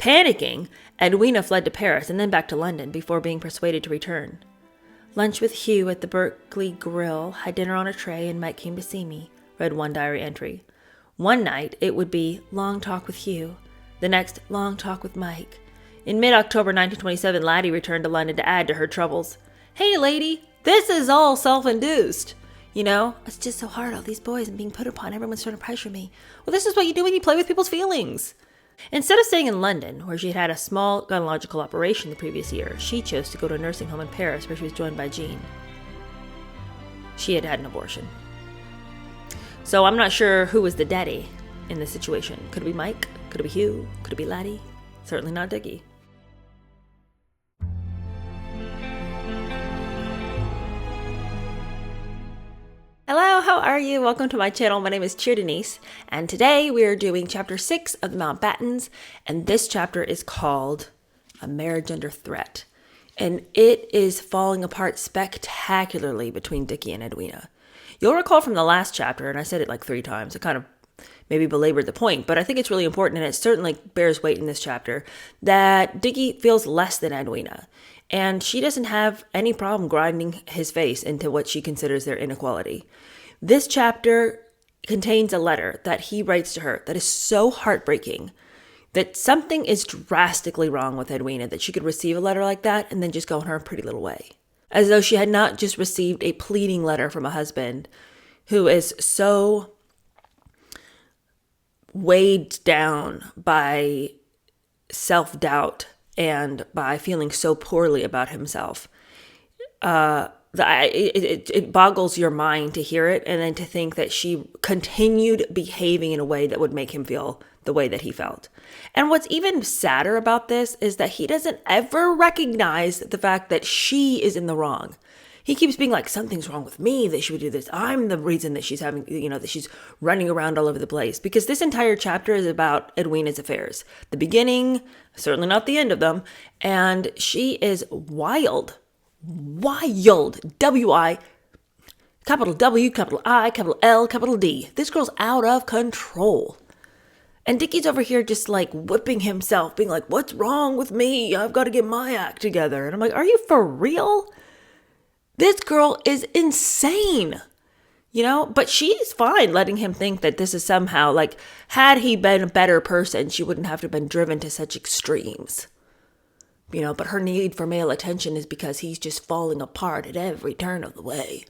Panicking, Edwina fled to Paris and then back to London before being persuaded to return. Lunch with Hugh at the Berkeley Grill, had dinner on a tray, and Mike came to see me, read one diary entry. One night, it would be long talk with Hugh. The next, long talk with Mike. In mid-October 1927, Laddie returned to London to add to her troubles. Hey, lady, this is all self-induced. You know, it's just so hard, all these boys and being put upon. Everyone's trying to pressure me. Well, this is what you do when you play with people's feelings. Instead of staying in London, where she had had a small gynecological operation the previous year, she chose to go to a nursing home in Paris, where she was joined by Jean. She had had an abortion. So I'm not sure who was the daddy in this situation. Could it be Mike? Could it be Hugh? Could it be Laddie? Certainly not Dickie. Hello, how are you? Welcome to my channel. My name is Cheer Denise, and today we are doing chapter 6 of the Mountbattens, and this chapter is called A Marriage Under Threat, and it is falling apart spectacularly between Dickie and Edwina. You'll recall from the last chapter, and I said it like 3 times, it kind of maybe belabored the point, but I think it's really important, and it certainly bears weight in this chapter, that Dickie feels less than Edwina. And she doesn't have any problem grinding his face into what she considers their inequality. This chapter contains a letter that he writes to her that is so heartbreaking that something is drastically wrong with Edwina, that she could receive a letter like that and then just go on her pretty little way. As though she had not just received a pleading letter from a husband who is so weighed down by self-doubt and by feeling so poorly about himself. It boggles your mind to hear it, and then to think that she continued behaving in a way that would make him feel the way that he felt. And what's even sadder about this is that he doesn't ever recognize the fact that she is in the wrong. He keeps being like, something's wrong with me, that she would do this. I'm the reason that she's having, that she's running around all over the place. Because this entire chapter is about Edwina's affairs. The beginning, certainly not the end of them. And she is wild. W-I, capital W, capital I, capital L, capital D. This girl's out of control. And Dickie's over here just like whipping himself, being like, what's wrong with me? I've got to get my act together. And I'm like, are you for real? This girl is insane, but she's fine letting him think that this is somehow like, had he been a better person, she wouldn't have to have been driven to such extremes, but her need for male attention is because he's just falling apart at every turn of the way.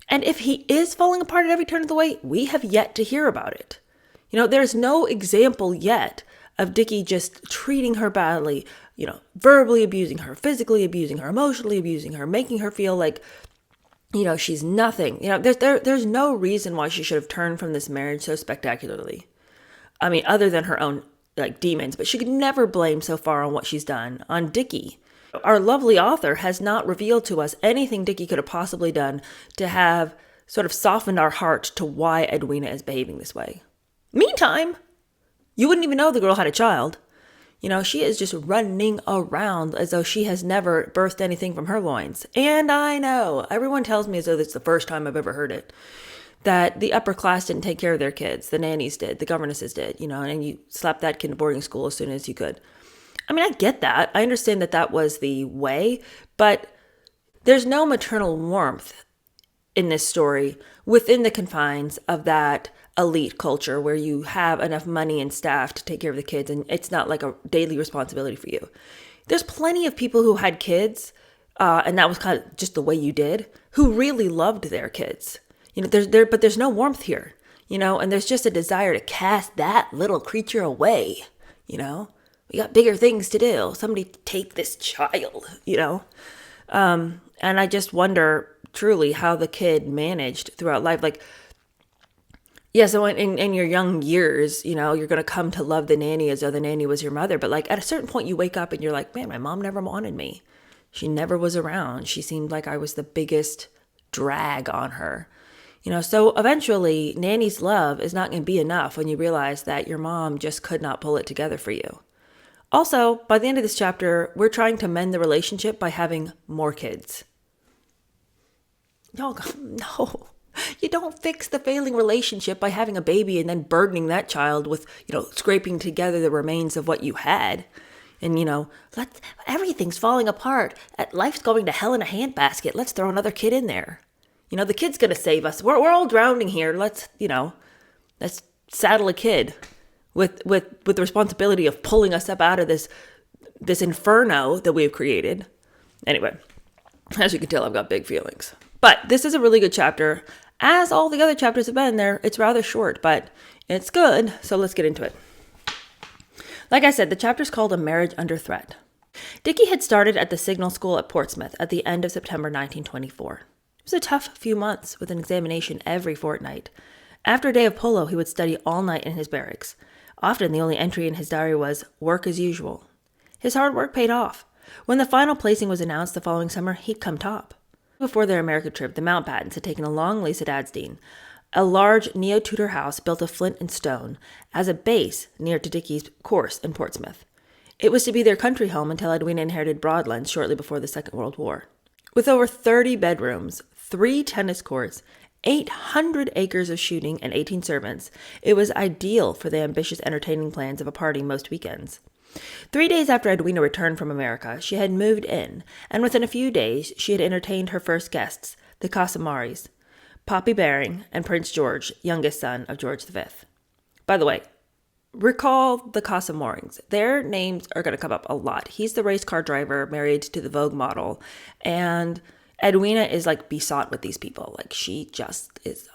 And if he is falling apart at every turn of the way, we have yet to hear about it. There's no example yet of Dickie just treating her badly, verbally abusing her, physically abusing her, emotionally abusing her, making her feel like, she's nothing. There's no reason why she should have turned from this marriage so spectacularly. I mean, other than her own demons, but she could never blame so far on what she's done on Dickie. Our lovely author has not revealed to us anything Dickie could have possibly done to have sort of softened our heart to why Edwina is behaving this way. Meantime, you wouldn't even know the girl had a child. She is just running around as though she has never birthed anything from her loins. And I know, everyone tells me as though it's the first time I've ever heard it, that the upper class didn't take care of their kids. The nannies did, the governesses did, and you slapped that kid in boarding school as soon as you could. I mean, I get that. I understand that that was the way, but there's no maternal warmth in this story within the confines of that elite culture where you have enough money and staff to take care of the kids and it's not like a daily responsibility for you. There's plenty of people who had kids, and that was kind of just the way you did, who really loved their kids. But there's no warmth here, and there's just a desire to cast that little creature away, we got bigger things to do. Somebody take this child, and I just wonder truly how the kid managed throughout life. Like, yeah, so in your young years, you're going to come to love the nanny as though the nanny was your mother. But like at a certain point you wake up and you're like, man, my mom never wanted me. She never was around. She seemed like I was the biggest drag on her. So eventually nanny's love is not going to be enough when you realize that your mom just could not pull it together for you. Also, by the end of this chapter, we're trying to mend the relationship by having more kids. No, You don't fix the failing relationship by having a baby and then burdening that child with, scraping together the remains of what you had. And, everything's falling apart. Life's going to hell in a handbasket. Let's throw another kid in there. The kid's going to save us. We're all drowning here. Let's saddle a kid with the responsibility of pulling us up out of this inferno that we've created. Anyway, as you can tell, I've got big feelings. But this is a really good chapter. As all the other chapters have been there, it's rather short, but it's good. So let's get into it. Like I said, the chapter's called A Marriage Under Threat. Dickie had started at the Signal School at Portsmouth at the end of September 1924. It was a tough few months with an examination every fortnight. After a day of polo, he would study all night in his barracks. Often the only entry in his diary was, work as usual. His hard work paid off. When the final placing was announced the following summer, he'd come top. Before their America trip, the Mountbattens had taken a long lease at Adstein, a large neo-Tudor house built of flint and stone, as a base near to Dickie's course in Portsmouth. It was to be their country home until Edwina inherited Broadlands shortly before the Second World War. With over 30 bedrooms, 3 tennis courts, 800 acres of shooting, and 18 servants, it was ideal for the ambitious entertaining plans of a party most weekends. 3 days after Edwina returned from America, she had moved in, and within a few days she had entertained her first guests, the Casamaris, Poppy Baring, and Prince George, youngest son of George V. By the way, recall the Casamarings. Their names are going to come up a lot. He's the race car driver married to the Vogue model, and Edwina is besought with these people. She just is,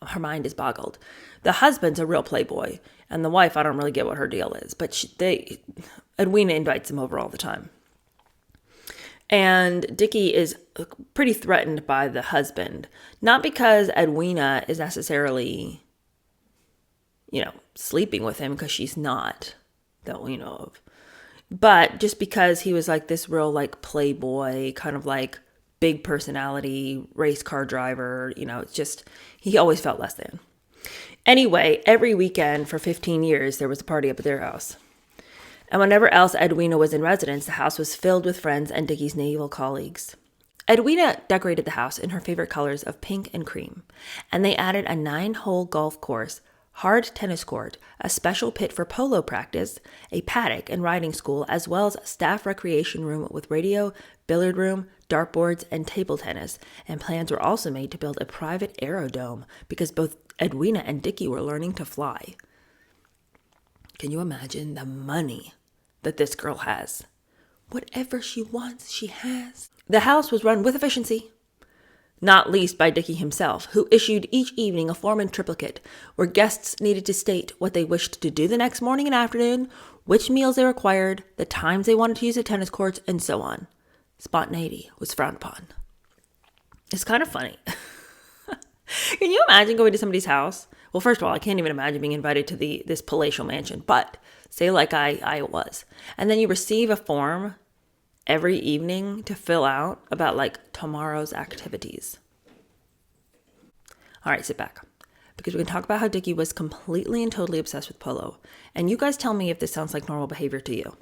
her mind is boggled. The husband's a real playboy, and the wife, I don't really get what her deal is, but Edwina invites him over all the time. And Dickie is pretty threatened by the husband, not because Edwina is necessarily, sleeping with him, because she's not, that we know of, but just because he was this real playboy, kind of big personality, race car driver, it's just, he always felt less than. Anyway, every weekend for 15 years, there was a party up at their house. And whenever else Edwina was in residence, the house was filled with friends and Dickie's naval colleagues. Edwina decorated the house in her favorite colors of pink and cream, and they added a 9-hole golf course, hard tennis court, a special pit for polo practice, a paddock and riding school, as well as a staff recreation room with radio, billiard room, dartboards, and table tennis, and plans were also made to build a private aerodrome because both Edwina and Dickie were learning to fly. Can you imagine the money that this girl has? Whatever she wants, she has. The house was run with efficiency, not least by Dickie himself, who issued each evening a form in triplicate where guests needed to state what they wished to do the next morning and afternoon, which meals they required, the times they wanted to use the tennis courts, and so on. Spontaneity was frowned upon. It's kind of funny. Can you imagine going to somebody's house? Well, first of all, I can't even imagine being invited to this palatial mansion, but say I was. And then you receive a form every evening to fill out about tomorrow's activities. All right, sit back, because we can talk about how Dickie was completely and totally obsessed with polo. And you guys tell me if this sounds like normal behavior to you.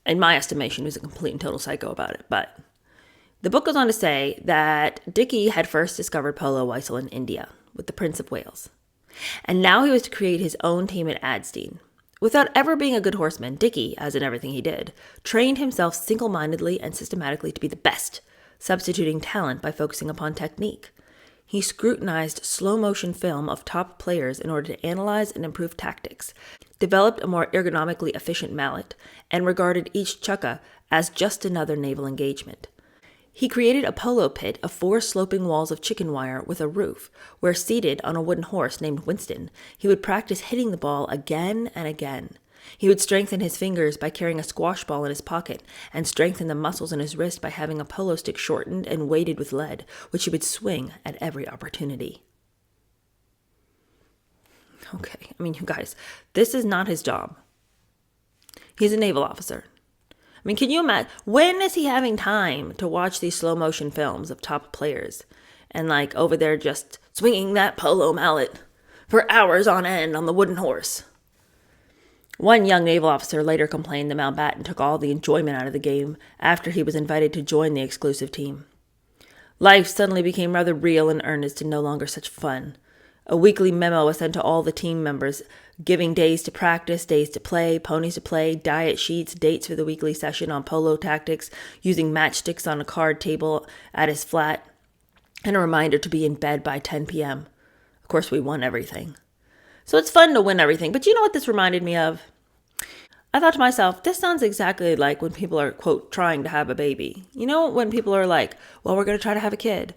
In my estimation, he was a complete and total psycho about it, but the book goes on to say that Dickie had first discovered polo while in India with the Prince of Wales. And now he was to create his own team at Adstein. Without ever being a good horseman, Dickie, as in everything he did, trained himself single-mindedly and systematically to be the best, substituting talent by focusing upon technique. He scrutinized slow-motion film of top players in order to analyze and improve tactics, developed a more ergonomically efficient mallet, and regarded each chukka as just another naval engagement. He created a polo pit of 4 sloping walls of chicken wire with a roof, where seated on a wooden horse named Winston, he would practice hitting the ball again and again. He would strengthen his fingers by carrying a squash ball in his pocket, and strengthen the muscles in his wrist by having a polo stick shortened and weighted with lead, which he would swing at every opportunity. Okay, you guys, this is not his job. He's a naval officer. Can you imagine, when is he having time to watch these slow motion films of top players and over there just swinging that polo mallet for hours on end on the wooden horse? One young naval officer later complained that Mountbatten took all the enjoyment out of the game after he was invited to join the exclusive team. Life suddenly became rather real and earnest and no longer such fun. A weekly memo was sent to all the team members, giving days to practice, days to play, ponies to play, diet sheets, dates for the weekly session on polo tactics, using matchsticks on a card table at his flat, and a reminder to be in bed by 10 p.m. Of course, we won everything. So it's fun to win everything, but you know what this reminded me of? I thought to myself, this sounds exactly like when people are, quote, trying to have a baby. You know, when people are like, well, we're going to try to have a kid.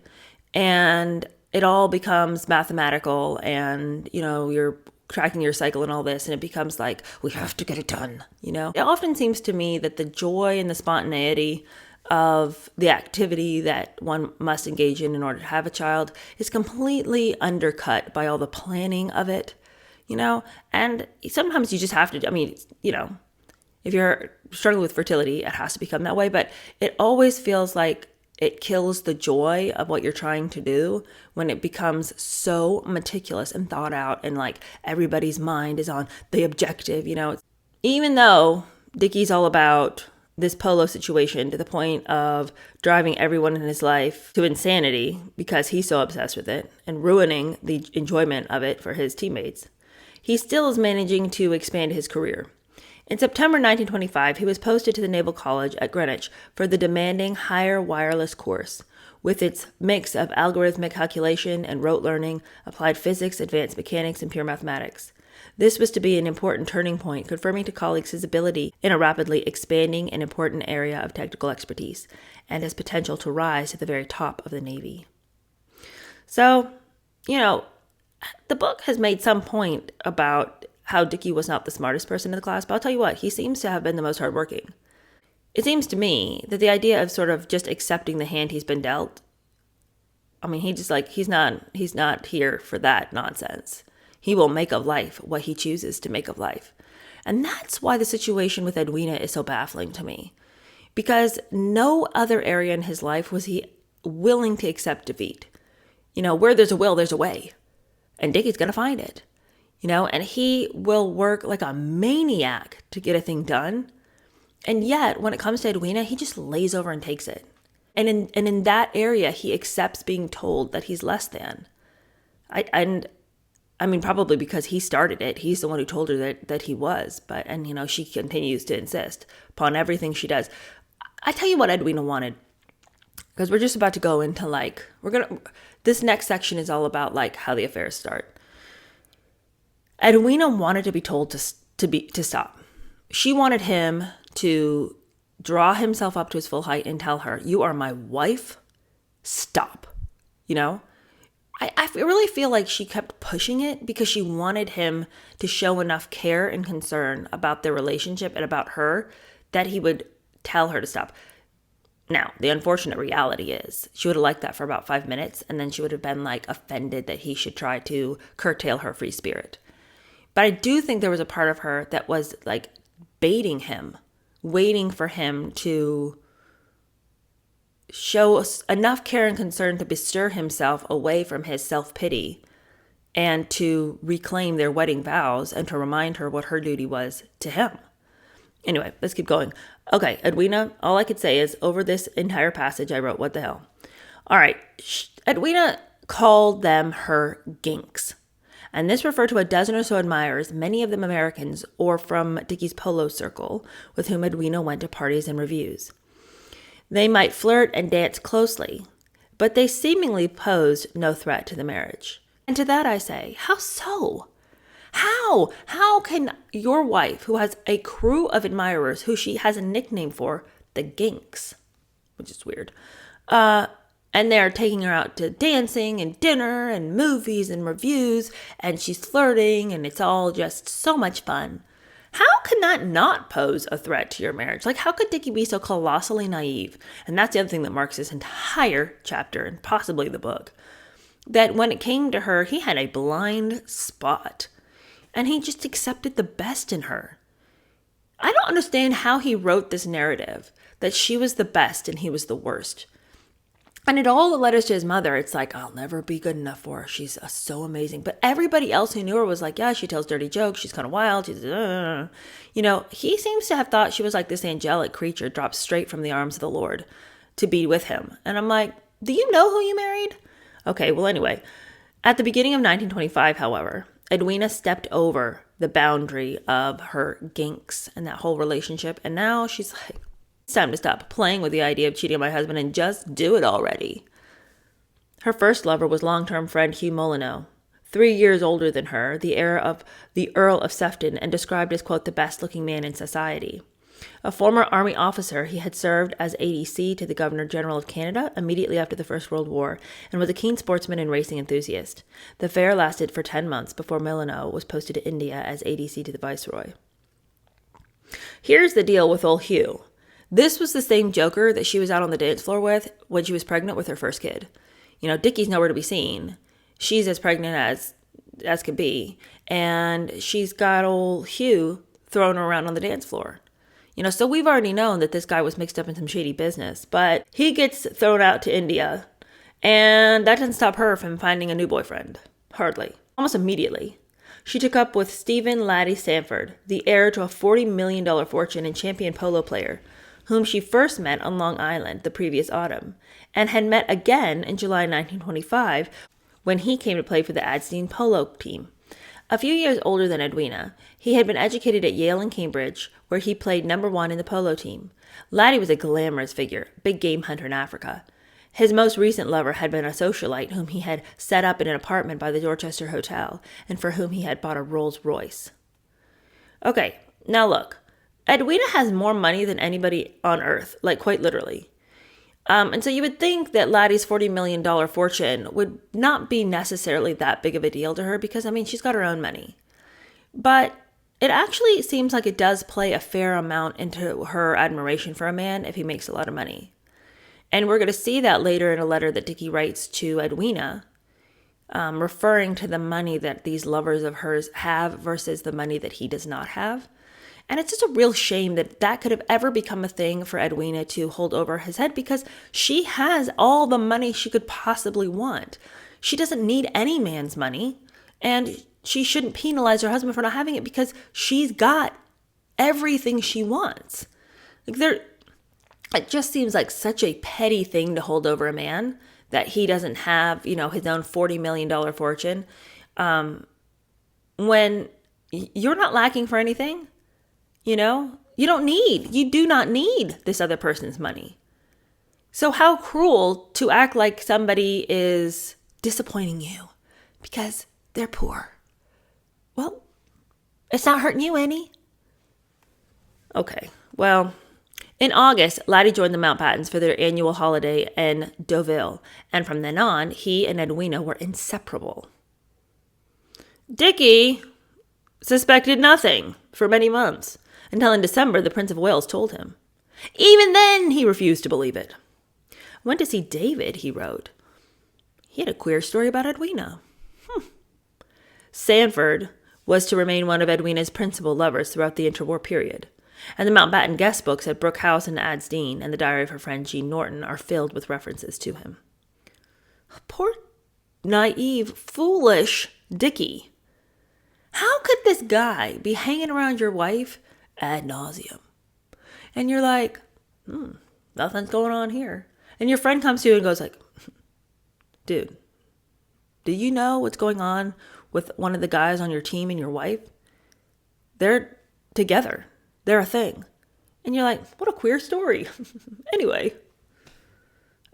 And it all becomes mathematical and, you're tracking your cycle and all this. And it becomes like, we have to get it done. It often seems to me that the joy and the spontaneity of the activity that one must engage in order to have a child is completely undercut by all the planning of it. And sometimes you just have to, if you're struggling with fertility, it has to become that way. But it always feels like it kills the joy of what you're trying to do when it becomes so meticulous and thought out and like everybody's mind is on the objective, Even though Dickie's all about this polo situation to the point of driving everyone in his life to insanity because he's so obsessed with it and ruining the enjoyment of it for his teammates, he still is managing to expand his career. In September 1925, he was posted to the Naval College at Greenwich for the demanding higher wireless course, with its mix of algorithmic calculation and rote learning, applied physics, advanced mechanics, and pure mathematics. This was to be an important turning point, confirming to colleagues his ability in a rapidly expanding and important area of technical expertise, and his potential to rise to the very top of the Navy. So, the book has made some point about how Dickie was not the smartest person in the class, but I'll tell you what, he seems to have been the most hardworking. It seems to me that the idea of sort of just accepting the hand he's been dealt, he's not here for that nonsense. He will make of life what he chooses to make of life. And that's why the situation with Edwina is so baffling to me. Because no other area in his life was he willing to accept defeat. Where there's a will, there's a way. And Dickie's going to find it. And he will work like a maniac to get a thing done. And yet, when it comes to Edwina, he just lays over and takes it. And in that area, he accepts being told that he's less than. Probably because he started it. He's the one who told her that he was. And she continues to insist upon everything she does. I tell you what Edwina wanted. Because we're just about to go into this next section is all about how the affairs start. Edwina wanted to be told to stop. She wanted him to draw himself up to his full height and tell her, "You are my wife. Stop." I really feel like she kept pushing it because she wanted him to show enough care and concern about their relationship and about her that he would tell her to stop. Now, the unfortunate reality is she would have liked that for about 5 minutes, and then she would have been offended that he should try to curtail her free spirit. But I do think there was a part of her that was baiting him, waiting for him to show enough care and concern to bestir himself away from his self-pity and to reclaim their wedding vows and to remind her what her duty was to him. Anyway, let's keep going. Okay, Edwina, all I could say is over this entire passage, I wrote, what the hell? All right, Edwina called them her ginks. And this referred to a dozen or so admirers, many of them Americans or from Dickie's polo circle, with whom Edwina went to parties and reviews. They might flirt and dance closely, but they seemingly posed no threat to the marriage. And to that I say, how so? How can your wife, who has a crew of admirers who she has a nickname for, the Ginks, which is weird, and they're taking her out to dancing and dinner and movies and reviews, and she's flirting, and it's all just so much fun. How can that not pose a threat to your marriage? How could Dickie be so colossally naive? And that's the other thing that marks this entire chapter and possibly the book. That when it came to her, he had a blind spot. And he just accepted the best in her. I don't understand how he wrote this narrative that she was the best and he was the worst. And in all the letters to his mother, it's I'll never be good enough for her. She's so amazing. But everybody else who knew her was yeah, she tells dirty jokes. She's kind of wild. She's, he seems to have thought she was this angelic creature dropped straight from the arms of the Lord to be with him. And I'm Do you know who you married? Okay, well, anyway. At the beginning of 1925, however, Edwina stepped over the boundary of her ginks and that whole relationship. And now she's like, it's time to stop playing with the idea of cheating on my husband and just do it already. Her first lover was long-term friend Hugh Molyneux, 3 years older than her, the heir of the Earl of Sefton, and described as, quote, the best-looking man in society. A former army officer, he had served as ADC to the Governor-General of Canada immediately after the First World War and was a keen sportsman and racing enthusiast. The affair lasted for 10 months before Molyneux was posted to India as ADC to the Viceroy. Here's the deal with old Hugh. This was the same joker that she was out on the dance floor with when she was pregnant with her first kid. You know, Dickie's nowhere to be seen. She's as pregnant as could be. And she's got old Hugh throwing her around on the dance floor. You know, so we've already known that this guy was mixed up in some shady business. But he gets thrown out to India. And that doesn't stop her from finding a new boyfriend. Hardly. Almost immediately. She took up with Stephen Laddie Sanford, the heir to a $40 million fortune and champion polo player, whom she first met on Long Island the previous autumn, and had met again in July 1925 when he came to play for the Adstein polo team. A few years older than Edwina, he had been educated at Yale and Cambridge, where he played number 1 in the polo team. Laddie was a glamorous figure, big game hunter in Africa. His most recent lover had been a socialite whom he had set up in an apartment by the Dorchester Hotel, and for whom he had bought a Rolls Royce. Okay, now look. Edwina has more money than anybody on earth, like quite literally. And so you would think that Laddie's $40 million fortune would not be necessarily that big of a deal to her because, I mean, she's got her own money. But it actually seems like it does play a fair amount into her admiration for a man if he makes a lot of money. And we're going to see that later in a letter that Dickie writes to Edwina, referring to the money that these lovers of hers have versus the money that he does not have. And it's just a real shame that that could have ever become a thing for Edwina to hold over his head because she has all the money she could possibly want. She doesn't need any man's money, and she shouldn't penalize her husband for not having it because she's got everything she wants. It just seems like such a petty thing to hold over a man that he doesn't have, his own $40 million fortune. When you're not lacking for anything. You do not need this other person's money. So how cruel to act like somebody is disappointing you because they're poor. Well, it's not hurting you any. Okay, well, in August, Laddie joined the Mountbattens for their annual holiday in Deauville, and from then on, he and Edwina were inseparable. Dickie suspected nothing for many months. Until in December, the Prince of Wales told him. Even then, he refused to believe it. Went to see David, he wrote. He had a queer story about Edwina. Sanford was to remain one of Edwina's principal lovers throughout the interwar period, and the Mountbatten guest books at Brooke House and Adstein and the diary of her friend Jean Norton are filled with references to him. Poor, naive, foolish Dickie. How could this guy be hanging around your wife ad nauseum? And you're like, nothing's going on here. And your friend comes to you and goes like, dude, do you know what's going on with one of the guys on your team and your wife? They're together. They're a thing. And you're like, what a queer story. Anyway,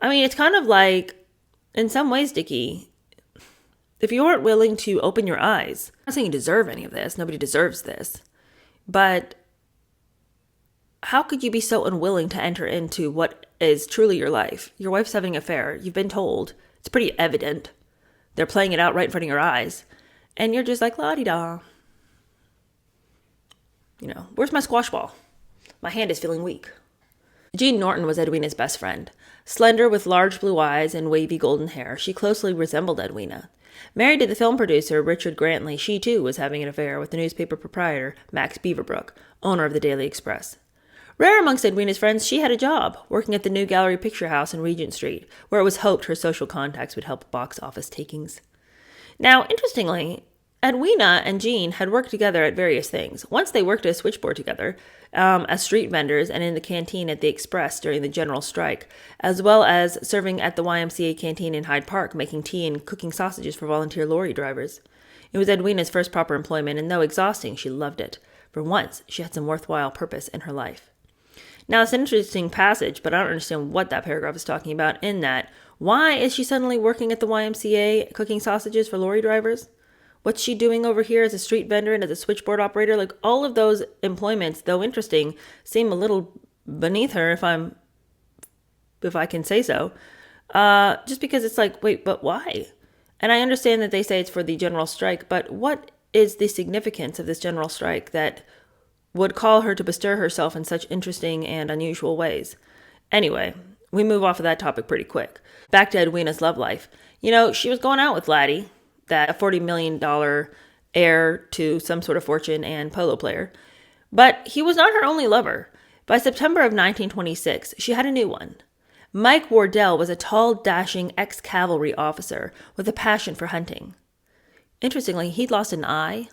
I mean, it's kind of like, in some ways, Dickie, if you weren't willing to open your eyes, I'm not saying you deserve any of this. Nobody deserves this. But how could you be so unwilling to enter into what is truly your life? Your wife's having an affair. You've been told. It's pretty evident. They're playing it out right in front of your eyes. And you're just like, la-di-da. Where's my squash ball? My hand is feeling weak. Jean Norton was Edwina's best friend. Slender with large blue eyes and wavy golden hair, she closely resembled Edwina. Married to the film producer Richard Grantley, she too was having an affair with the newspaper proprietor Max Beaverbrook, owner of the Daily Express. Rare amongst Edwina's friends, she had a job, working at the New Gallery Picture House in Regent Street, where it was hoped her social contacts would help box office takings. Now, interestingly, Edwina and Jean had worked together at various things. Once they worked at a switchboard together, as street vendors and in the canteen at the Express during the general strike, as well as serving at the YMCA canteen in Hyde Park, making tea and cooking sausages for volunteer lorry drivers. It was Edwina's first proper employment, and though exhausting, she loved it. For once, she had some worthwhile purpose in her life. Now, it's an interesting passage, but I don't understand what that paragraph is talking about in that. Why is she suddenly working at the YMCA cooking sausages for lorry drivers? What's she doing over here as a street vendor and as a switchboard operator? Like, all of those employments, though interesting, seem a little beneath her, if I can say so. Just because it's like, wait, but why? And I understand that they say it's for the general strike, but what is the significance of this general strike that would call her to bestir herself in such interesting and unusual ways? Anyway, we move off of that topic pretty quick. Back to Edwina's love life. You know, she was going out with Laddie, that $40 million heir to some sort of fortune and polo player. But he was not her only lover. By September of 1926, she had a new one. Mike Wardell was a tall, dashing ex-cavalry officer with a passion for hunting. Interestingly, he'd lost an eye,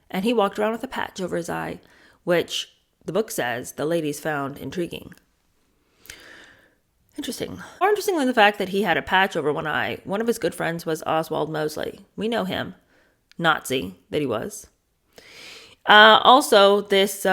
and he walked around with a patch over his eye, which the book says the ladies found intriguing. Interesting. More interesting than the fact that he had a patch over one eye, one of his good friends was Oswald Mosley. We know him. Nazi that he was. Also, this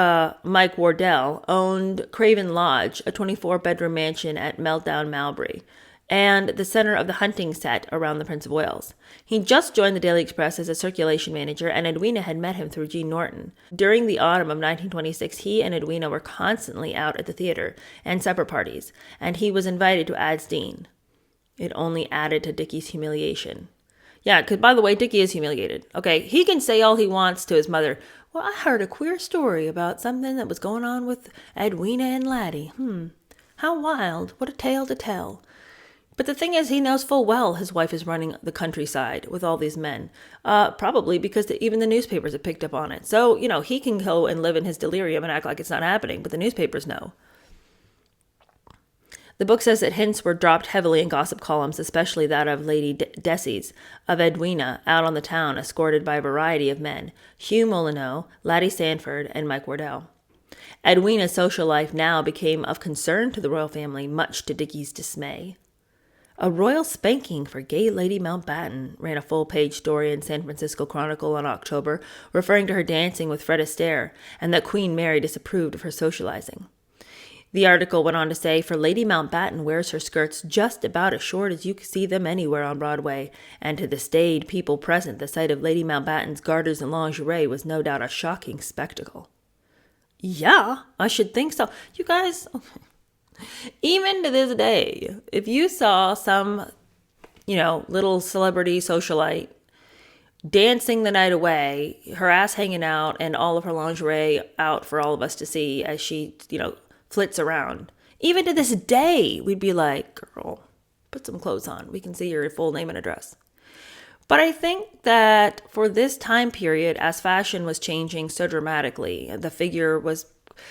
Mike Wardell owned Craven Lodge, a 24-bedroom mansion at Meltdown, Mowbray, and the center of the hunting set around the Prince of Wales. He just joined the Daily Express as a circulation manager, and Edwina had met him through Jean Norton. During the autumn of 1926, he and Edwina were constantly out at the theater and supper parties, and he was invited to Ad's Dean. It only added to Dickie's humiliation. Yeah, because, by the way, Dickie is humiliated. Okay, he can say all he wants to his mother. Well, I heard a queer story about something that was going on with Edwina and Laddie. How wild. What a tale to tell. But the thing is, he knows full well his wife is running the countryside with all these men. Probably because even the newspapers have picked up on it. So, you know, he can go and live in his delirium and act like it's not happening, but the newspapers know. The book says that hints were dropped heavily in gossip columns, especially that of Lady Desi's, of Edwina out on the town, escorted by a variety of men, Hugh Molyneux, Laddie Sanford, and Mike Wardell. Edwina's social life now became of concern to the royal family, much to Dickie's dismay. A royal spanking for gay Lady Mountbatten, ran a full-page story in San Francisco Chronicle in October, referring to her dancing with Fred Astaire, and that Queen Mary disapproved of her socializing. The article went on to say, for Lady Mountbatten wears her skirts just about as short as you can see them anywhere on Broadway, and to the staid people present, the sight of Lady Mountbatten's garters and lingerie was no doubt a shocking spectacle. Yeah, I should think so. You guys, even to this day, if you saw some, little celebrity socialite dancing the night away, her ass hanging out and all of her lingerie out for all of us to see as she, flits around. Even to this day, we'd be like, girl, put some clothes on. We can see your full name and address. But I think that for this time period, as fashion was changing so dramatically, the figure was,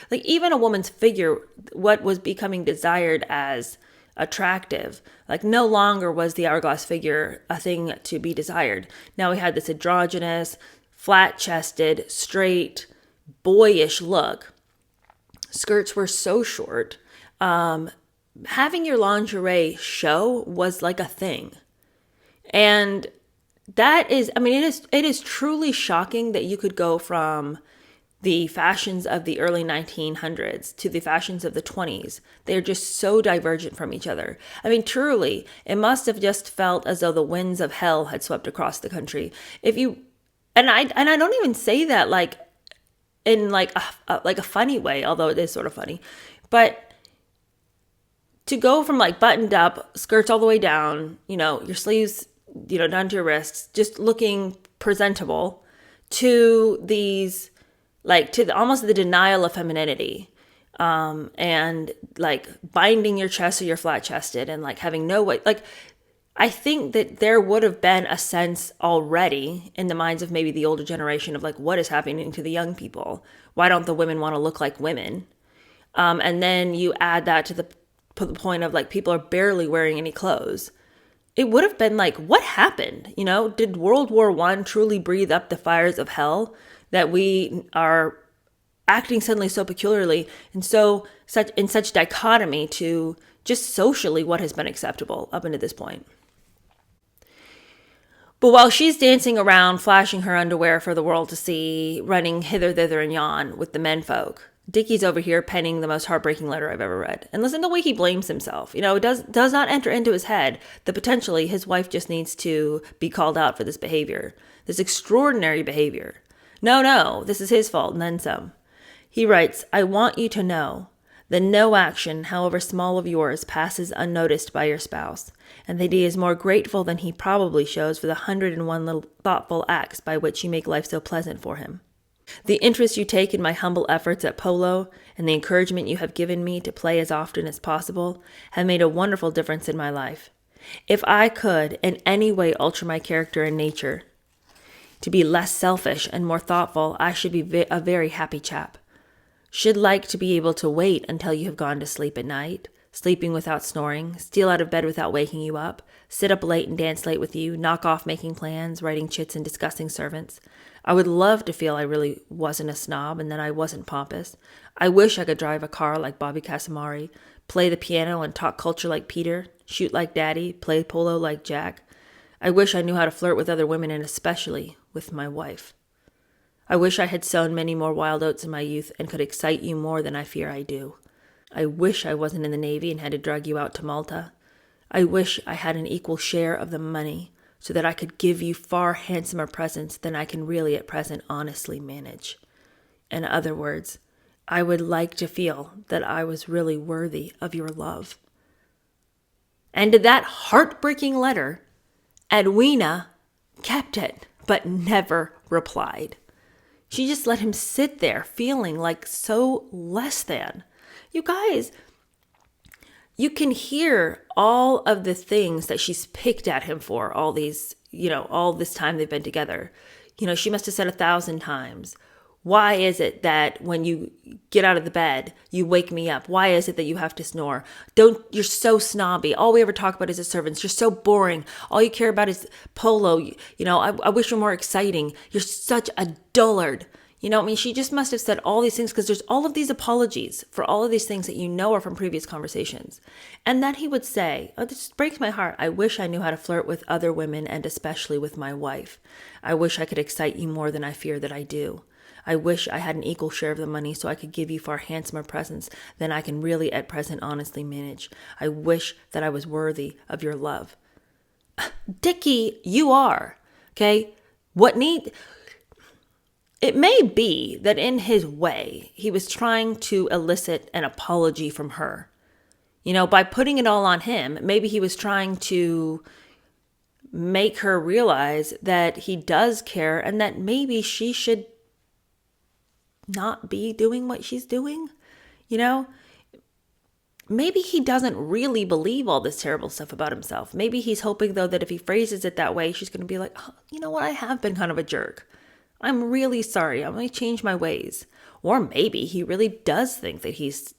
like even a woman's figure, what was becoming desired as attractive, like no longer was the hourglass figure a thing to be desired. Now we had this androgynous, flat-chested, straight, boyish look. Skirts were so short. Having your lingerie show was like a thing. And that is, it is truly shocking that you could go from the fashions of the early 1900s to the fashions of the 20s. They're just so divergent from each other. Truly, it must have just felt as though the winds of hell had swept across the country. And I don't even say that in a funny way, although it is sort of funny, but to go from buttoned up skirts all the way down, your sleeves, down to your wrists, just looking presentable, to these, almost the denial of femininity, and binding your chest so you're flat chested and having no weight. I think that there would have been a sense already in the minds of maybe the older generation of what is happening to the young people? Why don't the women want to look like women? And then you add that to the point of people are barely wearing any clothes. it would have been like, what happened? Did World War I truly breathe up the fires of hell that we are acting suddenly so peculiarly and in such dichotomy to just socially what has been acceptable up until this point? But while she's dancing around, flashing her underwear for the world to see, running hither, thither, and yon with the menfolk, Dickie's over here penning the most heartbreaking letter I've ever read. And listen to the way he blames himself. It does not enter into his head that potentially his wife just needs to be called out for this behavior, this extraordinary behavior. No, this is his fault and then some. He writes, "I want you to know that no action, however small of yours, passes unnoticed by your spouse, and that he is more grateful than he probably shows for the 101 little thoughtful acts by which you make life so pleasant for him. The interest you take in my humble efforts at polo and the encouragement you have given me to play as often as possible have made a wonderful difference in my life. If I could in any way alter my character and nature to be less selfish and more thoughtful, I should be a very happy chap. Should like to be able to wait until you have gone to sleep at night, sleeping without snoring, steal out of bed without waking you up, sit up late and dance late with you, knock off making plans, writing chits and discussing servants. I would love to feel I really wasn't a snob and that I wasn't pompous. I wish I could drive a car like Bobby Casamari, play the piano and talk culture like Peter, shoot like Daddy, play polo like Jack. I wish I knew how to flirt with other women and especially with my wife. I wish I had sown many more wild oats in my youth and could excite you more than I fear I do. I wish I wasn't in the Navy and had to drag you out to Malta. I wish I had an equal share of the money so that I could give you far handsomer presents than I can really at present honestly manage. In other words, I would like to feel that I was really worthy of your love." And to that heartbreaking letter, Edwina kept it, but never replied. She just let him sit there feeling like so less than. You guys, you can hear all of the things that she's picked at him for all these, all this time they've been together. She must have said 1,000 times, "Why is it that when you get out of the bed, you wake me up? Why is it that you have to snore? You're so snobby. All we ever talk about is the servants. You're so boring. All you care about is polo. I wish you were more exciting. You're such a dullard." She just must have said all these things because there's all of these apologies for all of these things that are from previous conversations. And that he would say, "Oh, this breaks my heart. I wish I knew how to flirt with other women and especially with my wife. I wish I could excite you more than I fear that I do. I wish I had an equal share of the money so I could give you far handsomer presents than I can really at present honestly manage. I wish that I was worthy of your love." Dickie, you are. Okay? It may be that in his way, he was trying to elicit an apology from her. By putting it all on him, maybe he was trying to make her realize that he does care and that maybe she should not be doing what she's doing. Maybe he doesn't really believe all this terrible stuff about himself. Maybe he's hoping, though, that if he phrases it that way, she's going to be like, "Oh, you know what? I have been kind of a jerk. I'm really sorry. I'm going to change my ways." Or maybe he really does think that he's,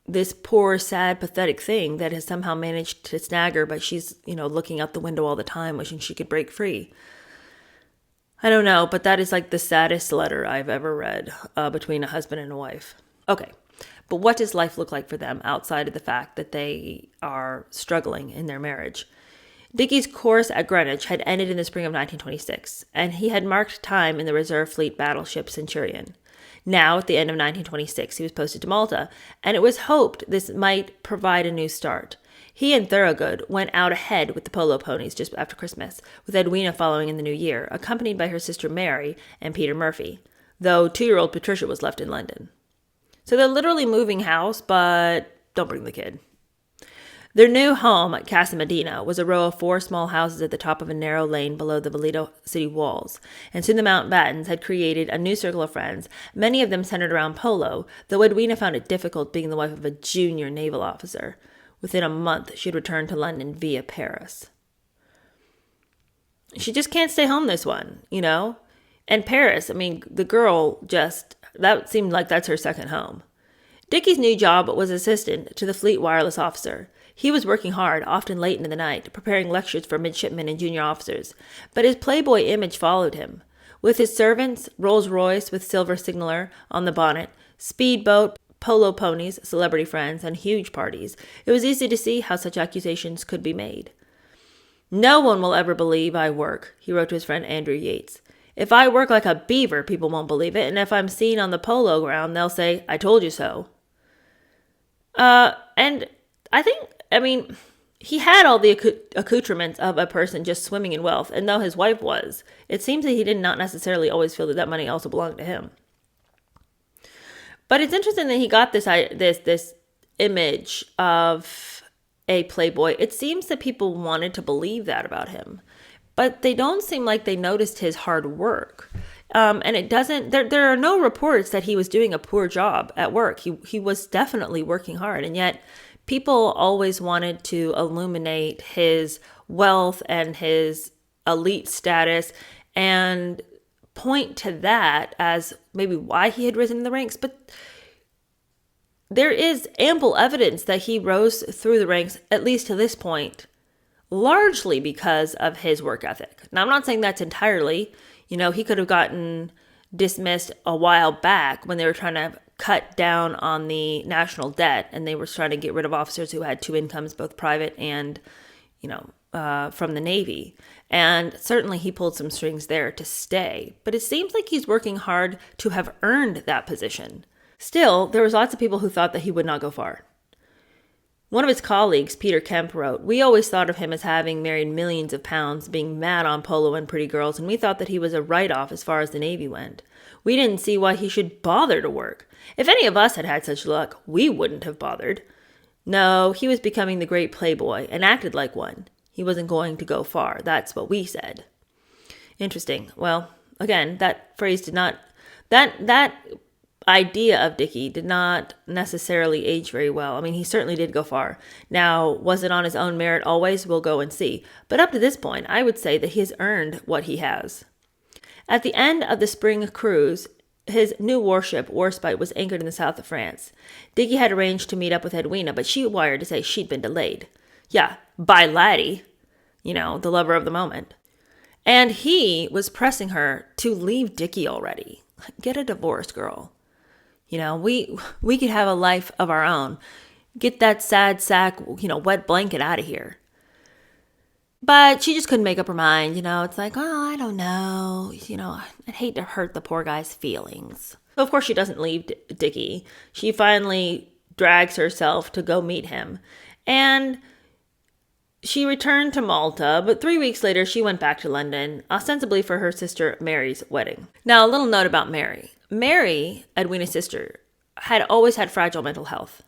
this poor, sad, pathetic thing that has somehow managed to snag her, but she's, looking out the window all the time, wishing she could break free. I don't know, but that is like the saddest letter I've ever read between a husband and a wife. Okay, but what does life look like for them outside of the fact that they are struggling in their marriage? Dickie's course at Greenwich had ended in the spring of 1926, and he had marked time in the Reserve Fleet battleship Centurion. Now, at the end of 1926, he was posted to Malta, and it was hoped this might provide a new start. He and Thorogood went out ahead with the polo ponies just after Christmas, with Edwina following in the new year, accompanied by her sister Mary and Peter Murphy, though 2-year-old Patricia was left in London. So they're literally moving house, but don't bring the kid. Their new home at Casa Medina was a row of 4 small houses at the top of a narrow lane below the Vallejo city walls, and soon the Mountbattens had created a new circle of friends, many of them centered around polo, though Edwina found it difficult being the wife of a junior naval officer. Within a month, she'd returned to London via Paris. She just can't stay home this one, And Paris, the girl that seemed like that's her second home. Dickie's new job was assistant to the fleet wireless officer. He was working hard, often late into the night, preparing lectures for midshipmen and junior officers, but his playboy image followed him. With his servants, Rolls-Royce with silver signaler on the bonnet, speedboat, polo ponies, celebrity friends, and huge parties, it was easy to see how such accusations could be made. "No one will ever believe I work," he wrote to his friend Andrew Yates. "If I work like a beaver, people won't believe it, and if I'm seen on the polo ground, they'll say, 'I told you so.'" And he had all the accoutrements of a person just swimming in wealth, and though his wife was, it seems that he did not necessarily always feel that that money also belonged to him. But it's interesting that he got this image of a playboy. It seems that people wanted to believe that about him, but they don't seem like they noticed his hard work. And it doesn't. There are no reports that he was doing a poor job at work. He was definitely working hard, and yet people always wanted to illuminate his wealth and his elite status and point to that as maybe why he had risen in the ranks. But there is ample evidence that he rose through the ranks, at least to this point, largely because of his work ethic. Now, I'm not saying that's entirely. He could have gotten dismissed a while back when they were trying to cut down on the national debt, and they were trying to get rid of officers who had two incomes, both private and, from the Navy. And certainly he pulled some strings there to stay. But it seems like he's working hard to have earned that position. Still, there was lots of people who thought that he would not go far. One of his colleagues, Peter Kemp, wrote, "We always thought of him as having married millions of pounds, being mad on polo and pretty girls, and we thought that he was a write-off as far as the Navy went. We didn't see why he should bother to work. If any of us had had such luck, we wouldn't have bothered. No, he was becoming the great playboy and acted like one. He wasn't going to go far. That's what we said." Interesting. Well, again, that phrase did not... That idea of Dickie did not necessarily age very well. I mean, he certainly did go far. Now, was it on his own merit always? We'll go and see. But up to this point, I would say that he has earned what he has. At the end of the spring cruise, his new warship, Warspite, was anchored in the south of France. Dickie had arranged to meet up with Edwina, but she wired to say she'd been delayed. Yeah, by Laddie, the lover of the moment. And he was pressing her to leave Dickie already. Get a divorce, girl. We could have a life of our own. Get that sad sack, wet blanket out of here. But she just couldn't make up her mind. It's like, oh, I don't know. I'd hate to hurt the poor guy's feelings. So, of course, she doesn't leave Dickie. She finally drags herself to go meet him. And she returned to Malta, but 3 weeks later, she went back to London, ostensibly for her sister Mary's wedding. Now, a little note about Mary. Mary, Edwina's sister, had always had fragile mental health,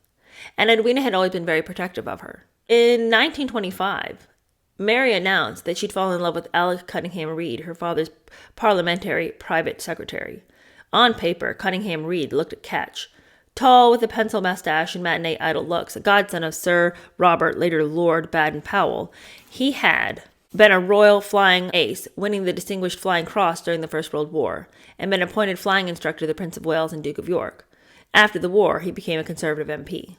and Edwina had always been very protective of her. In 1925, Mary announced that she'd fallen in love with Alec Cunningham Reed, her father's parliamentary private secretary. On paper, Cunningham Reed looked a catch. Tall, with a pencil mustache and matinee idle looks, a godson of Sir Robert, later Lord Baden-Powell, he had been a royal flying ace, winning the Distinguished Flying Cross during the First World War, and been appointed flying instructor to the Prince of Wales and Duke of York. After the war, he became a Conservative MP.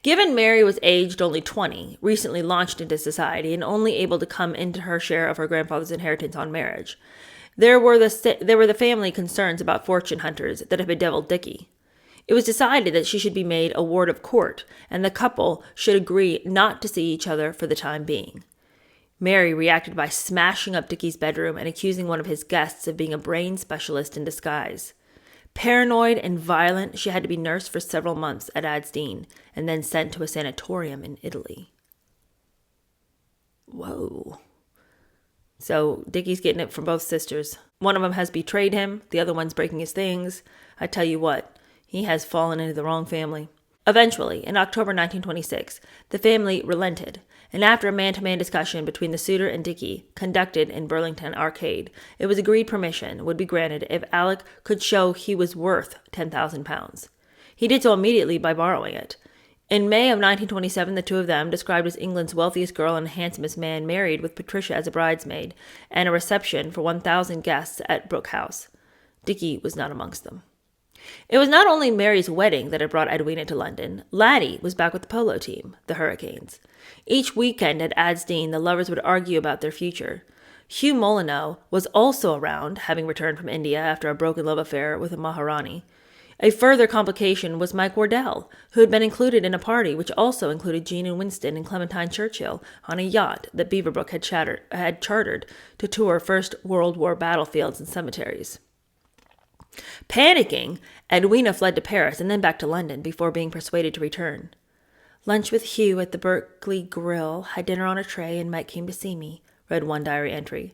Given Mary was aged only 20, recently launched into society, and only able to come into her share of her grandfather's inheritance on marriage, there were the family concerns about fortune hunters that had bedeviled Dickie. It was decided that she should be made a ward of court, and the couple should agree not to see each other for the time being. Mary reacted by smashing up Dickie's bedroom and accusing one of his guests of being a brain specialist in disguise. Paranoid and violent, she had to be nursed for several months at Adstein and then sent to a sanatorium in Italy. Whoa. So Dickie's getting it from both sisters. One of them has betrayed him. The other one's breaking his things. I tell you what, he has fallen into the wrong family. Eventually, in October 1926, the family relented, and after a man-to-man discussion between the suitor and Dickie, conducted in Burlington Arcade, it was agreed permission would be granted if Alec could show he was worth £10,000. He did so immediately by borrowing it. In May of 1927, the two of them, described as England's wealthiest girl and handsomest man, married with Patricia as a bridesmaid, and a reception for 1,000 guests at Brooke House. Dickie was not amongst them. It was not only Mary's wedding that had brought Edwina to London. Laddie was back with the polo team, the Hurricanes. Each weekend at Adsdean, the lovers would argue about their future. Hugh Molyneux was also around, having returned from India after a broken love affair with a Maharani. A further complication was Mike Wardell, who had been included in a party which also included Jean and Winston and Clementine Churchill on a yacht that Beaverbrook had chartered to tour First World War battlefields and cemeteries. Panicking, Edwina fled to Paris and then back to London before being persuaded to return. Lunch with Hugh at the Berkeley Grill, had dinner on a tray, and Mike came to see me, read one diary entry.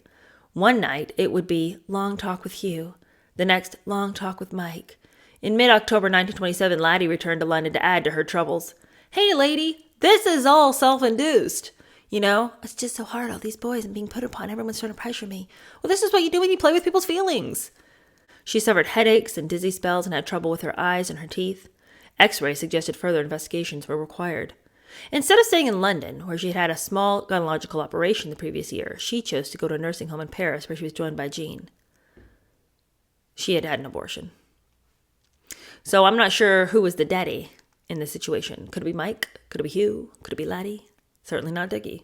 One night it would be long talk with Hugh, the next long talk with Mike. In mid-October 1927, Laddie returned to London to add to her troubles. Hey, lady, this is all self-induced. You know, it's just so hard, all these boys and being put upon. Everyone's trying to pressure me. Well, this is what you do when you play with people's feelings. She suffered headaches and dizzy spells and had trouble with her eyes and her teeth. X-ray suggested further investigations were required. Instead of staying in London, where she had had a small gynecological operation the previous year, she chose to go to a nursing home in Paris where she was joined by Jean. She had had an abortion. So I'm not sure who was the daddy in this situation. Could it be Mike? Could it be Hugh? Could it be Laddie? Certainly not Dickie.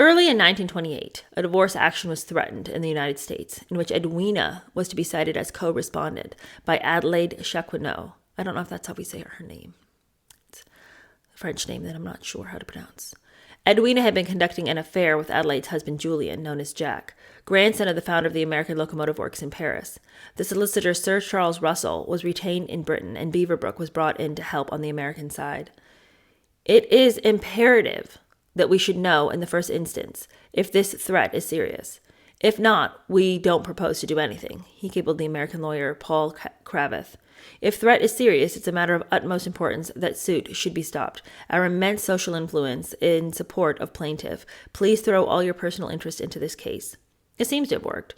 Early in 1928, a divorce action was threatened in the United States, in which Edwina was to be cited as co-respondent by Adelaide Chaquineau. I don't know if that's how we say her name. It's a French name that I'm not sure how to pronounce. Edwina had been conducting an affair with Adelaide's husband Julian, known as Jack, grandson of the founder of the American Locomotive Works in Paris. The solicitor Sir Charles Russell was retained in Britain, and Beaverbrook was brought in to help on the American side. It is imperative that we should know in the first instance if this threat is serious. If not, we don't propose to do anything, he cabled the American lawyer Paul Cravath. If threat is serious, it's a matter of utmost importance that suit should be stopped. Our immense social influence in support of plaintiff. Please throw all your personal interest into this case. It seems to have worked.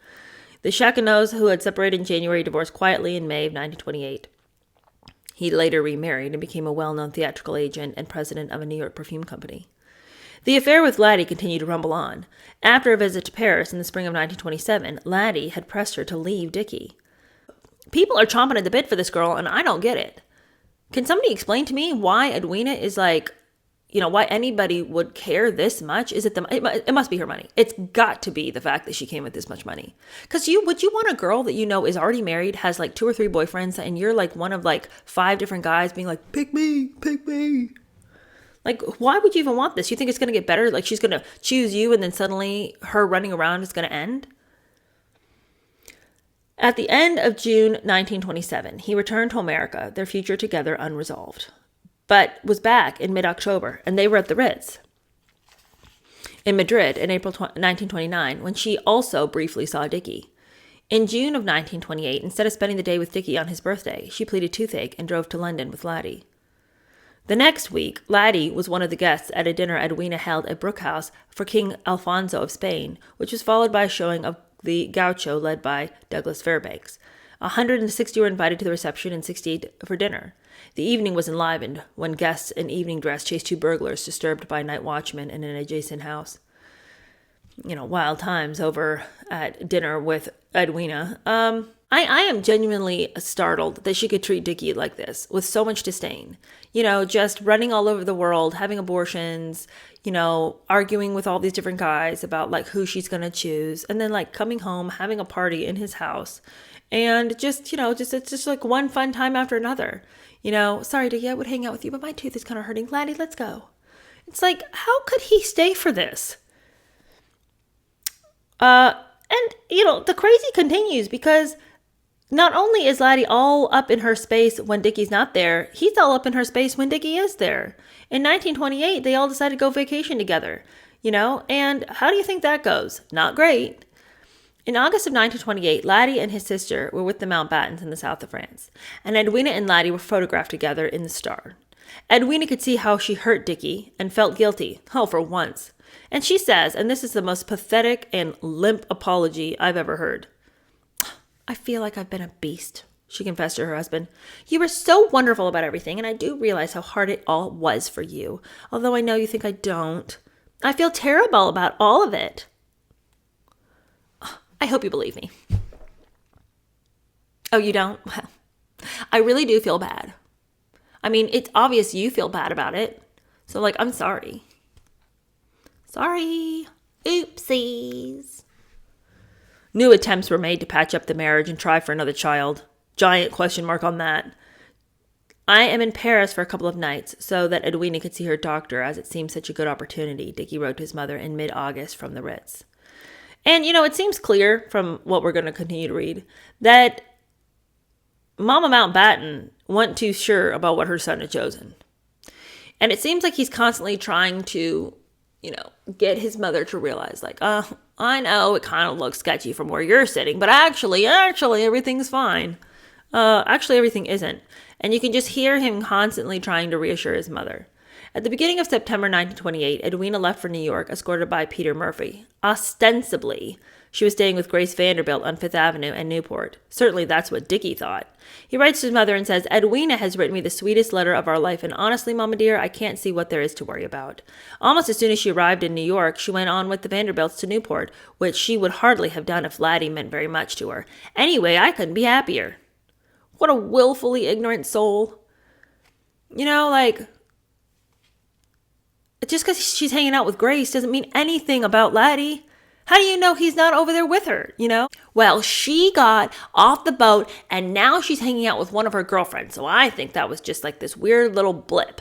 The Chaquineaus, who had separated in January, divorced quietly in May of 1928. He later remarried and became a well-known theatrical agent and president of a New York perfume company. The affair with Laddie continued to rumble on. After a visit to Paris in the spring of 1927, Laddie had pressed her to leave Dickie. People are chomping at the bit for this girl, and I don't get it. Can somebody explain to me why Edwina is like, why anybody would care this much? Is it it must be her money. It's got to be the fact that she came with this much money. Because would you want a girl that is already married, has like 2 or 3 boyfriends, and you're like one of like 5 different guys being like, pick me, pick me. Like, why would you even want this? You think it's going to get better? Like, she's going to choose you and then suddenly her running around is going to end? At the end of June 1927, he returned to America, their future together unresolved, but was back in mid-October, and they were at the Ritz in Madrid in April 1929, when she also briefly saw Dickie. In June of 1928, instead of spending the day with Dickie on his birthday, she pleaded toothache and drove to London with Laddie. The next week, Laddie was one of the guests at a dinner Edwina held at Brooke House for King Alfonso of Spain, which was followed by a showing of the Gaucho led by Douglas Fairbanks. 160 were invited to the reception and 68 for dinner. The evening was enlivened when guests in evening dress chased 2 burglars disturbed by night watchmen in an adjacent house. Wild times over at dinner with Edwina. I am genuinely startled that she could treat Dickie like this, with so much disdain. Just running all over the world, having abortions, arguing with all these different guys about like who she's going to choose, and then like coming home, having a party in his house, and it's just like one fun time after another. Sorry, Dickie, I would hang out with you, but my tooth is kind of hurting. Laddie, let's go. It's like, how could he stay for this? The crazy continues because not only is Laddie all up in her space when Dickie's not there, he's all up in her space when Dickie is there. In 1928, they all decided to go vacation together, and how do you think that goes? Not great. In August of 1928, Laddie and his sister were with the Mountbattens in the south of France, and Edwina and Laddie were photographed together in the Star. Edwina could see how she hurt Dickie and felt guilty, for once. And she says, and this is the most pathetic and limp apology I've ever heard, I feel like I've been a beast, she confessed to her husband. You were so wonderful about everything, and I do realize how hard it all was for you, although I know you think I don't. I feel terrible about all of it. I hope you believe me. Oh, you don't? Well, I really do feel bad. I mean, it's obvious you feel bad about it. So, like, I'm sorry. Sorry. Oopsies. New attempts were made to patch up the marriage and try for another child. Giant question mark on that. I am in Paris for a couple of nights so that Edwina could see her doctor, as it seems such a good opportunity, Dickie wrote to his mother in mid-August from the Ritz. And, it seems clear from what we're going to continue to read that Mama Mountbatten wasn't too sure about what her son had chosen. And it seems like he's constantly trying to, get his mother to realize, like, I know it kind of looks sketchy from where you're sitting, but actually, everything's fine. Actually, everything isn't. And you can just hear him constantly trying to reassure his mother. At the beginning of September 1928, Edwina left for New York, escorted by Peter Murphy. Ostensibly, she was staying with Grace Vanderbilt on Fifth Avenue and Newport. Certainly that's what Dickie thought. He writes to his mother and says, Edwina has written me the sweetest letter of our life, and honestly, Mama dear, I can't see what there is to worry about. Almost as soon as she arrived in New York, she went on with the Vanderbilts to Newport, which she would hardly have done if Laddie meant very much to her. Anyway, I couldn't be happier. What a willfully ignorant soul. Just because she's hanging out with Grace doesn't mean anything about Laddie. How do you know he's not over there with her, Well, she got off the boat and now she's hanging out with one of her girlfriends. So I think that was just like this weird little blip.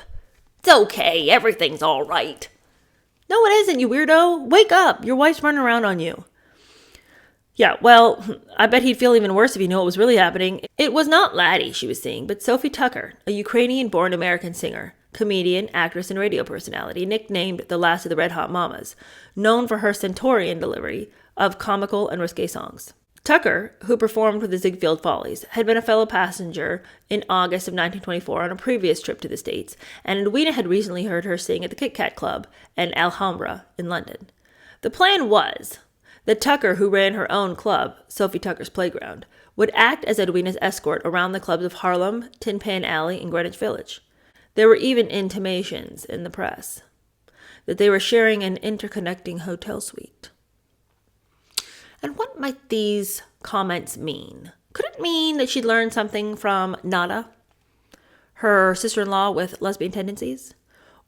It's okay. Everything's all right. No, it isn't, you weirdo. Wake up. Your wife's running around on you. Yeah, well, I bet he'd feel even worse if he knew what was really happening. It was not Laddie she was seeing, but Sophie Tucker, a Ukrainian-born American singer, comedian, actress, and radio personality, nicknamed the last of the Red Hot Mamas, known for her stentorian delivery of comical and risque songs. Tucker, who performed with the Ziegfeld Follies, had been a fellow passenger in August of 1924 on a previous trip to the States, and Edwina had recently heard her sing at the Kit Kat Club and Alhambra in London. The plan was that Tucker, who ran her own club, Sophie Tucker's Playground, would act as Edwina's escort around the clubs of Harlem, Tin Pan Alley, and Greenwich Village. There were even intimations in the press that they were sharing an interconnecting hotel suite. And what might these comments mean? Could it mean that she'd learned something from Nada, her sister-in-law with lesbian tendencies?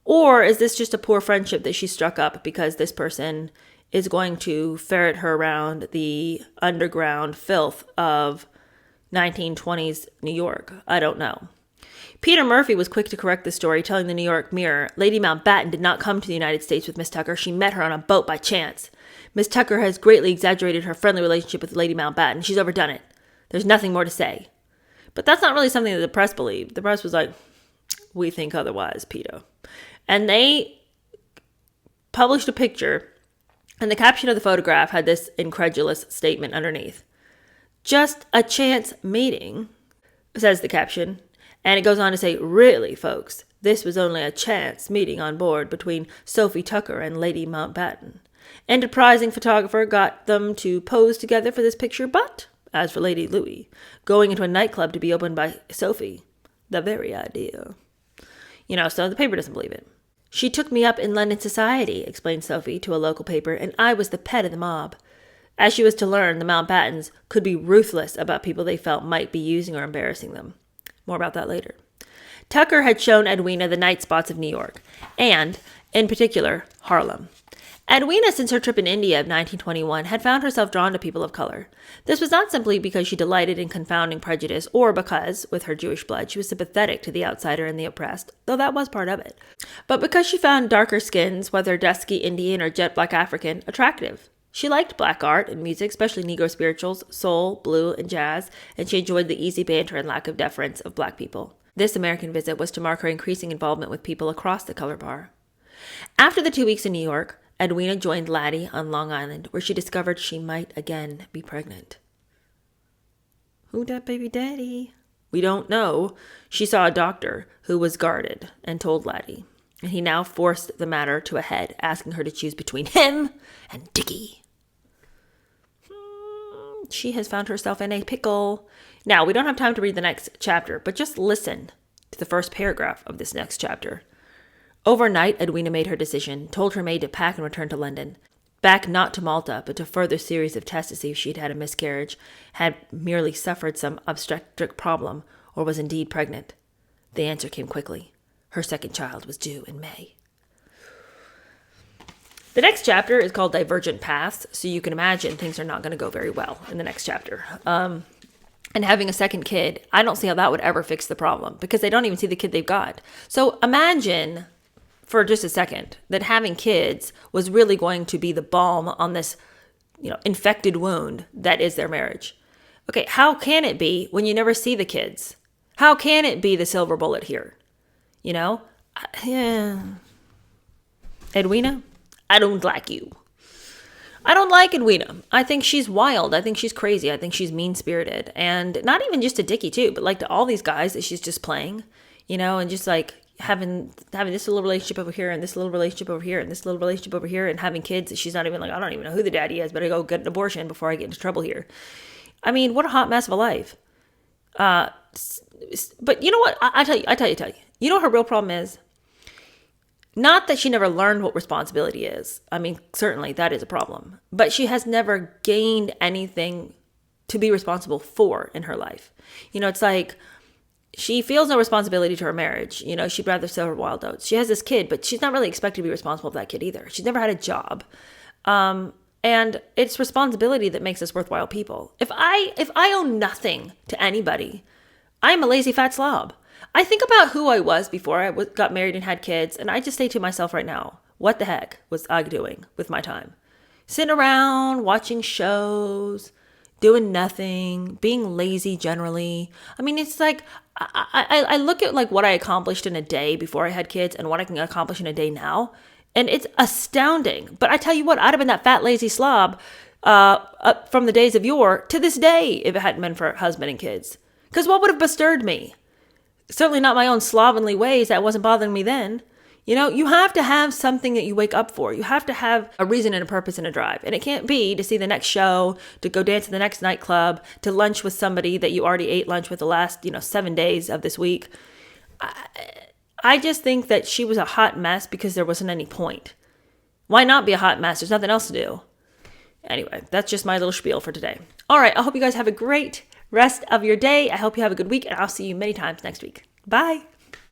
Or is this just a poor friendship that she struck up because this person is going to ferret her around the underground filth of 1920s New York? I don't know. Peter Murphy was quick to correct the story, telling the New York Mirror, Lady Mountbatten did not come to the United States with Miss Tucker. She met her on a boat by chance. Miss Tucker has greatly exaggerated her friendly relationship with Lady Mountbatten. She's overdone it. There's nothing more to say. But that's not really something that the press believed. The press was like, we think otherwise, Peter. And they published a picture, and the caption of the photograph had this incredulous statement underneath. Just a chance meeting, says the caption. And it goes on to say, really, folks, this was only a chance meeting on board between Sophie Tucker and Lady Mountbatten. Enterprising photographer got them to pose together for this picture, but as for Lady Louis, going into a nightclub to be opened by Sophie, the very idea. So the paper doesn't believe it. She took me up in London society, explained Sophie to a local paper, and I was the pet of the mob. As she was to learn, the Mountbattens could be ruthless about people they felt might be using or embarrassing them. More about that later. Tucker had shown Edwina the night spots of New York, and, in particular, Harlem. Edwina, since her trip in India of 1921, had found herself drawn to people of color. This was not simply because she delighted in confounding prejudice, or because, with her Jewish blood, she was sympathetic to the outsider and the oppressed, though that was part of it, but because she found darker skins, whether dusky Indian or jet black African, attractive. She liked black art and music, especially Negro spirituals, soul, blue, and jazz, and she enjoyed the easy banter and lack of deference of black people. This American visit was to mark her increasing involvement with people across the color bar. After the 2 weeks in New York, Edwina joined Laddie on Long Island, where she discovered she might again be pregnant. Who dat baby daddy? We don't know. She saw a doctor who was guarded and told Laddie, and he now forced the matter to a head, asking her to choose between him and Dickie. She has found herself in a pickle. Now, we don't have time to read the next chapter, but just listen to the first paragraph of this next chapter. Overnight, Edwina made her decision, told her maid to pack and return to London. back not to Malta, but to a further series of tests to see if she'd had a miscarriage, had merely suffered some obstetric problem, or was indeed pregnant. The answer came quickly. Her second child was due in May. The next chapter is called Divergent Paths, so you can imagine things are not going to go very well in the next chapter. And having a second kid, I don't see how that would ever fix the problem, because they don't even see the kid they've got. So imagine for just a second that having kids was really going to be the balm on this, infected wound that is their marriage. Okay, how can it be when you never see the kids? How can it be the silver bullet here? Edwina, I don't like you. I don't like Edwina. I think she's wild. I think she's crazy. I think she's mean-spirited. And not even just to Dickie, too, but like to all these guys that she's just playing, and just like having this little relationship over here and this little relationship over here and this little relationship over here and having kids that she's not even like, I don't even know who the daddy is, but I go get an abortion before I get into trouble here. I mean, what a hot mess of a life. But you know what? I tell you. You know what her real problem is? Not that she never learned what responsibility is. I mean, certainly that is a problem. But she has never gained anything to be responsible for in her life. It's like she feels no responsibility to her marriage. She'd rather sow her wild oats. She has this kid, but she's not really expected to be responsible for that kid either. She's never had a job. And it's responsibility that makes us worthwhile people. If I owe nothing to anybody, I'm a lazy fat slob. I think about who I was before I got married and had kids, and I just say to myself right now, what the heck was I doing with my time? Sitting around, watching shows, doing nothing, being lazy generally. I mean, it's like, I look at like what I accomplished in a day before I had kids and what I can accomplish in a day now, and it's astounding. But I tell you what, I'd have been that fat, lazy slob from the days of yore to this day if it hadn't been for husband and kids. Because what would have bestirred me? Certainly not my own slovenly ways. That wasn't bothering me then. You have to have something that you wake up for. You have to have a reason and a purpose and a drive. And it can't be to see the next show, to go dance at the next nightclub, to lunch with somebody that you already ate lunch with the last, 7 days of this week. I just think that she was a hot mess because there wasn't any point. Why not be a hot mess? There's nothing else to do. Anyway, that's just my little spiel for today. All right, I hope you guys have a great rest of your day. I hope you have a good week, and I'll see you many times next week. Bye.